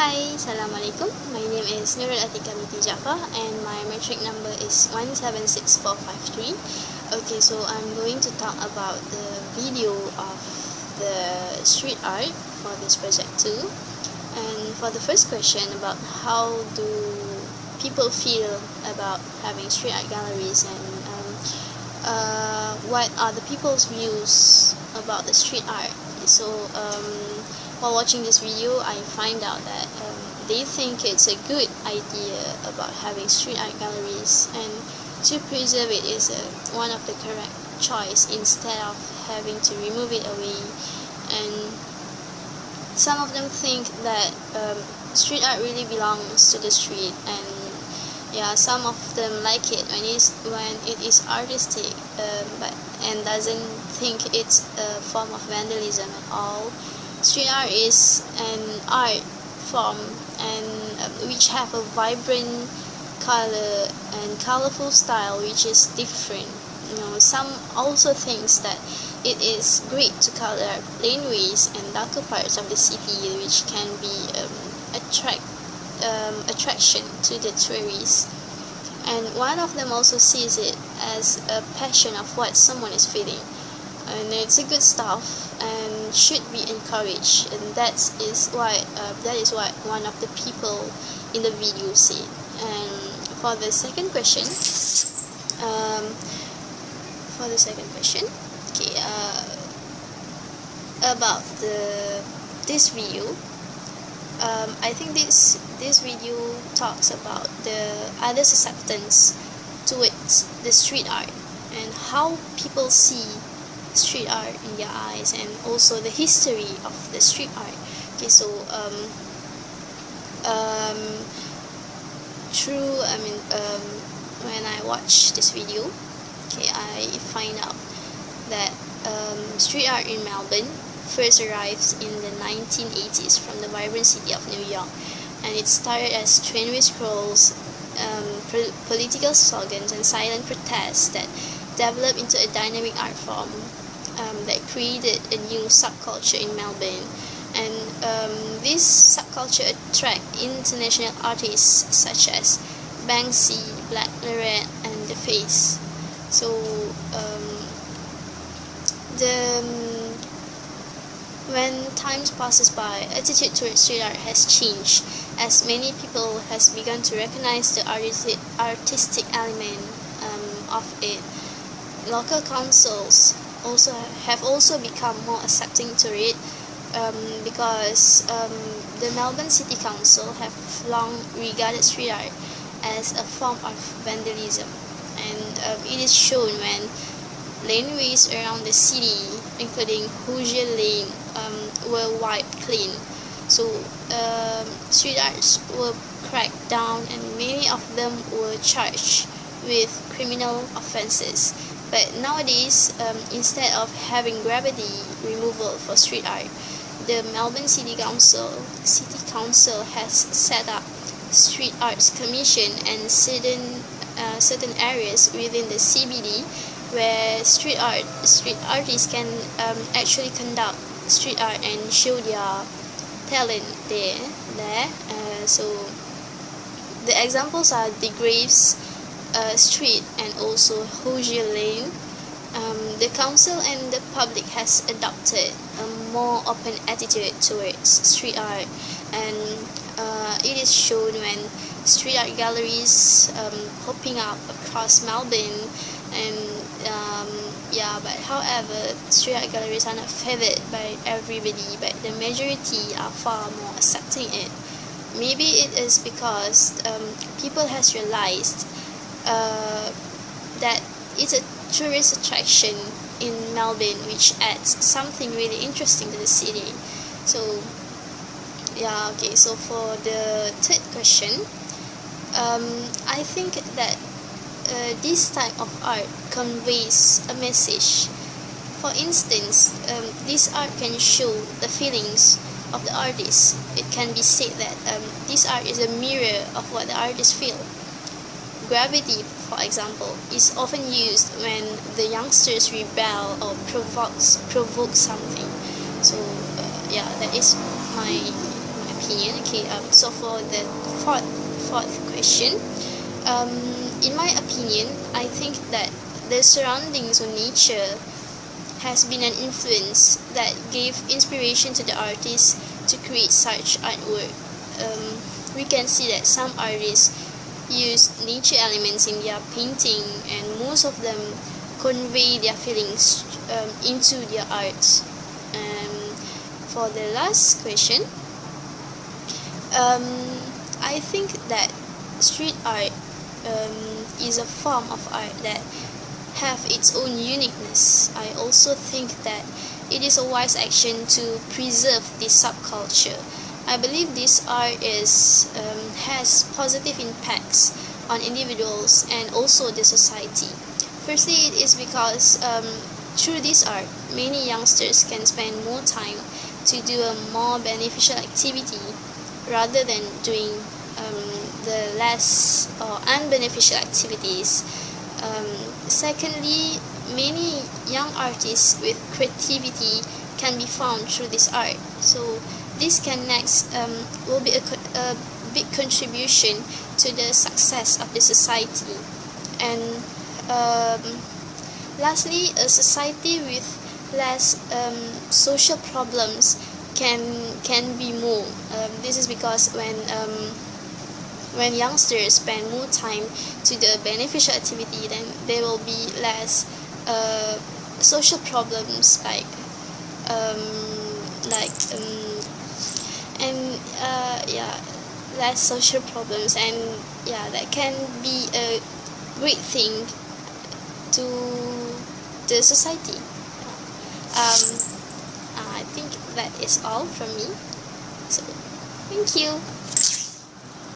Hi, Assalamualaikum. My name is Nurul Atika Binti Jafar and my metric number is 176453. Okay, so I'm going to talk about the video of the street art for this project too. And for the first question about how do people feel about having street art galleries and what are the people's views about the street art. So while watching this video, I find out that they think it's a good idea about having street art galleries, and to preserve it is one of the correct choice instead of having to remove it away. And some of them think that street art really belongs to the street, and yeah, some of them like it when it is artistic, and doesn't think it's a form of vandalism at all. Street art is an art form and which have a vibrant color and colorful style which is different. Some also thinks that it is great to color laneways and darker parts of the city, which can be attraction to the tourists. And one of them also sees it as a passion of what someone is feeling, and it's a good stuff and should be encouraged, and that is what one of the people in the video said. And for the second question, okay, about this video, I think this video talks about the others' acceptance towards the street art and how people see street art in their eyes, and also the history of the street art. Okay, so when I watch this video, okay, I find out that street art in Melbourne first arrives in the 1980s from the vibrant city of New York, and it started as trainway scrolls, political slogans, and silent protests that developed into a dynamic art form that created a new subculture in Melbourne. And this subculture attract international artists such as Banksy, Black Lorette, and The Face. So when time passes by, attitude towards street art has changed, as many people has begun to recognize the artistic element of it. Local councils have become more accepting to it, because the Melbourne City Council have long regarded street art as a form of vandalism, and it is shown when laneways around the city, including Hoosier Lane, were wiped clean. So street arts were cracked down, and many of them were charged with criminal offences. But nowadays, instead of having gravity removal for street art, the Melbourne City Council has set up Street Arts Commission and certain areas within the CBD where street artists can actually conduct street art and show their talent there. So the examples are the Graves Street and also Hoosier Lane. The council and the public has adopted a more open attitude towards street art, and it is shown when street art galleries popping up across Melbourne. And but however, street art galleries are not favored by everybody, but the majority are far more accepting it. Maybe it is because people has realized that it's a tourist attraction in Melbourne, which adds something really interesting to the city. So so for the third question, I think that this type of art conveys a message. For instance, this art can show the feelings of the artist. It can be said that this art is a mirror of what the artist feel. Gravity, for example, is often used when the youngsters rebel or provoke something. So that is my opinion, okay, so for the fourth question, in my opinion, I think that the surroundings of nature has been an influence that gave inspiration to the artists to create such artwork. We can see that some artists use nature elements in their painting, and most of them convey their feelings into their art. For the last question, I think that street art is a form of art that have its own uniqueness. I also think that it is a wise action to preserve this subculture. I believe this art has positive impacts on individuals and also the society. Firstly, it is because through this art, many youngsters can spend more time to do a more beneficial activity rather than doing the less or unbeneficial activities. Secondly, many young artists with creativity can be found through this art. So this can next will be a big contribution to the success of the society. And lastly, a society with less social problems can be more. This is because when youngsters spend more time to the beneficial activity, then there will be less social problems less social problems, and that can be a great thing to the society. I think that is all from me. So thank you.